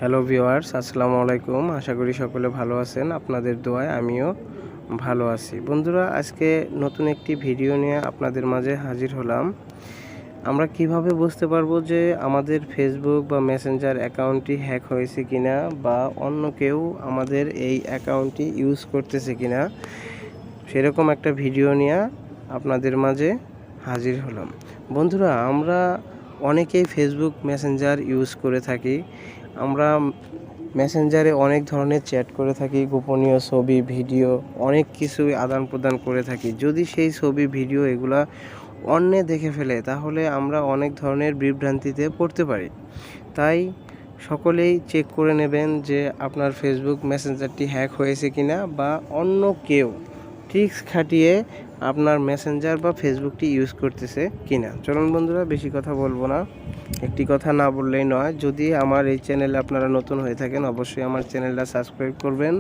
Hello viewers, আসসালামু আলাইকুম। আশা করি সকলে ভালো আছেন। আপনাদের দোয়ায় আমিও ভালো আছি। বন্ধুরা, আজকে নতুন একটি ভিডিও নিয়ে আপনাদের মাঝে হাজির হলাম। আমরা কিভাবে বুঝতে পারবো যে আমাদের ফেসবুক বা মেসেঞ্জার অ্যাকাউন্টটি হ্যাক হয়েছে কিনা বা অন্য কেউ আমাদের এই অ্যাকাউন্টটি ইউজ করতেছে কিনা, সেরকম একটা ভিডিও নিয়ে আপনাদের মাঝে হাজির হলাম। বন্ধুরা, আমরা অনেকেই ফেসবুক মেসেঞ্জার ইউজ করে থাকি। আমরা মেসেঞ্জারে অনেক ধরনের চ্যাট করে থাকি, গোপনীয় ছবি, ভিডিও অনেক কিছুই আদান প্রদান করে থাকি। যদি সেই ছবি, ভিডিও এগুলা অন্যে দেখে ফেলে, তাহলে আমরা অনেক ধরনের বিভ্রান্তিতে পড়তে পারি। তাই সকলেই চেক করে নেবেন যে আপনার ফেসবুক মেসেঞ্জারটি হ্যাক হয়েছে কিনা বা অন্য কেউ ট্রিক্স খাটিয়ে আপনার মেসেঞ্জার বা ফেসবুকটি ইউজ করতেছে কিনা। চলুন বন্ধুরা, বেশি কথা বলবো না, একটি কথা না বললেই নয়। যদি আমার এই চ্যানেলে আপনারা নতুন হয়ে থাকেন, অবশ্যই আমার চ্যানেলটা সাবস্ক্রাইব করবেন,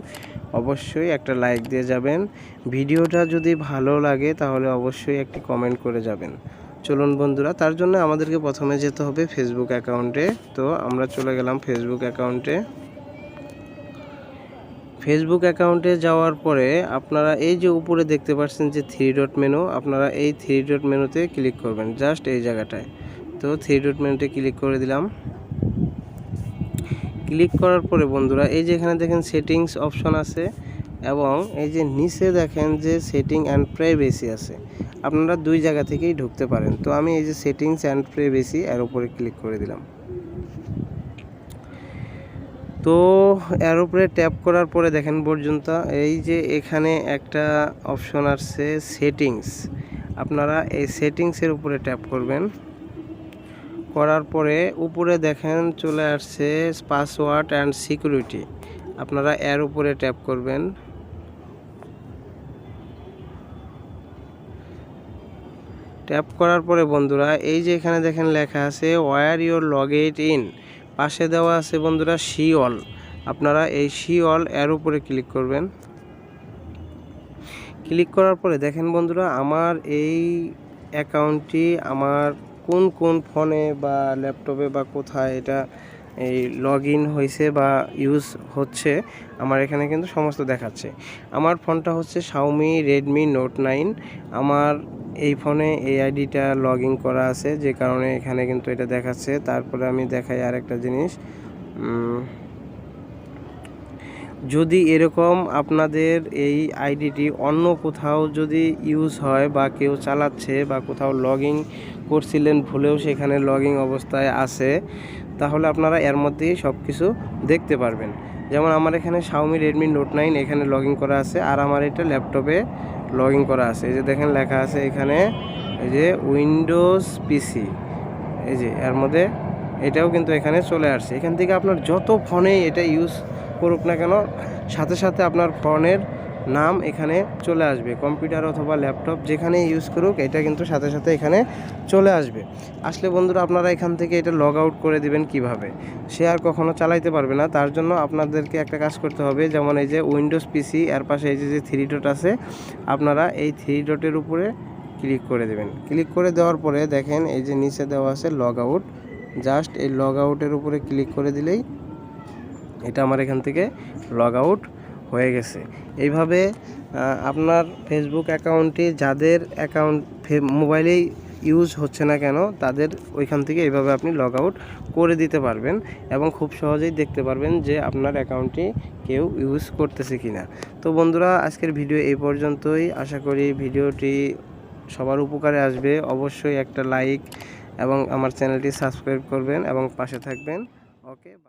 অবশ্যই একটা লাইক দিয়ে যাবেন। ভিডিওটা যদি ভালো লাগে তাহলে অবশ্যই একটি কমেন্ট করে যাবেন। চলুন বন্ধুরা, তার জন্য আমাদেরকে প্রথমে যেতে হবে ফেসবুক অ্যাকাউন্টে। তো আমরা চলে গেলাম ফেসবুক অ্যাকাউন্টে। ফেসবুক অ্যাকাউন্টে যাওয়ার পরে আপনারা এই যে উপরে দেখতে পাচ্ছেন যে 3 ডট মেনু, আপনারা এই 3 ডট মেনুতে ক্লিক করবেন, জাস্ট এই জায়গাটায়। তো 3 ডট মেনুতে ক্লিক করে দিলাম। ক্লিক করার পরে বন্ধুরা, এই যে এখানে দেখেন সেটিংস অপশন আছে এবং এই যে নিচে দেখেন যে সেটিং অ্যান্ড প্রাইভেসি আছে। আপনারা দুই জায়গা থেকেই ঢুকতে পারেন। তো আমি এই যে সেটিংস অ্যান্ড প্রাইভেসি এর উপরে ক্লিক করে দিলাম। তো এর উপরে ট্যাপ করার পরে দেখেন পর্যন্ত এই যে এখানে একটা অপশন আছে সেটিংস। আপনারা এই সেটিংসের উপরে ট্যাপ করবেন। করার পরে উপরে দেখেন চলে আসছে পাসওয়ার্ড অ্যান্ড সিকিউরিটি। আপনারা এর উপরে ট্যাপ করবেন। ট্যাপ করার পরে বন্ধুরা, এই যে এখানে দেখেন লেখা আছে ওয়্যার ইউর লগড ইন, পাশে দেওয়া আছে বন্ধুরা সি অল। আপনারা এই সি অল এর উপরে ক্লিক করবেন। ক্লিক করার পরে দেখেন বন্ধুরা, আমার এই অ্যাকাউন্টটি আমার কোন কোন ফোনে বা ল্যাপটপে বা কোথায় এটা এই লগ ইন হয়েছে বা ইউজ হচ্ছে, আমার এখানে কিন্তু সমস্ত দেখাচ্ছে। আমার ফোনটা হচ্ছে Xiaomi Redmi Note 9। আমার এই ফোনে এই আইডিটা লগ ইন করা আছে, যে কারণে এখানে কিন্তু এটা দেখাচ্ছে। তারপরে আমি দেখাই আরেকটা জিনিস। যদি এরকম আপনাদের এই আইডিটি অন্য কোথাও যদি ইউজ হয় বা কেউ চালাচ্ছে বা কোথাও লগ ইন করছিলেন ভুলেও সেখানে লগ ইন অবস্থায় আছে, তাহলে আপনারা এর মধ্যেই সব কিছু দেখতে পারবেন। যেমন আমার এখানে Xiaomi Redmi Note 9 এখানে লগ ইন করা আছে, আর আমার এটা ল্যাপটপে লগ ইন করা আছে। এই যে দেখেন লেখা আছে এখানে, এই যে উইন্ডোজ পিসি, এই যে এর মধ্যে এটাও কিন্তু এখানে চলে আসছে। এখান থেকে আপনার যত ফোনেই এটা ইউজ করুক না কেন, সাথে সাথে আপনার ফোনের নাম এখানে চলে আসবে। কম্পিউটার অথবা ল্যাপটপ যেখানে ইউজ করুক, এটা কিন্তু সাথে সাথে এখানে চলে আসবে। আসলে বন্ধুরা, আপনারা এখান থেকে এটা লগ আউট করে দিবেন কিভাবে, সে আর কখনো চালাইতে পারবে না। তার জন্য আপনাদেরকে একটা কাজ করতে হবে। যেমন এই যে উইন্ডোজ পিসি, এর পাশে এই যে 3 ডট আছে, আপনারা এই 3 ডটের উপরে ক্লিক করে দেবেন। ক্লিক করে দেওয়ার পরে দেখেন এই যে নিচে দেওয়া আছে লগ আউট, জাস্ট এই লগ আউটের উপরে ক্লিক করে দিলেই এটা আমার এখান থেকে লগ আউট হয়ে গেছে। এইভাবে আপনার ফেসবুক অ্যাকাউন্টটি যাদের অ্যাকাউন্ট মোবাইলেই ইউজ হচ্ছে না কেন, তাদের ওইখান থেকে এইভাবে আপনি লগ আউট করে দিতে পারবেন এবং খুব সহজেই দেখতে পারবেন যে আপনার অ্যাকাউন্টটি কেউ ইউজ করতেছে কিনা। তো বন্ধুরা, আজকের ভিডিও এই পর্যন্তই। আশা করি ভিডিওটি সবার উপকারে আসবে। অবশ্যই একটা লাইক এবং আমার চ্যানেলটি সাবস্ক্রাইব করবেন এবং পাশে থাকবেন। ওকে।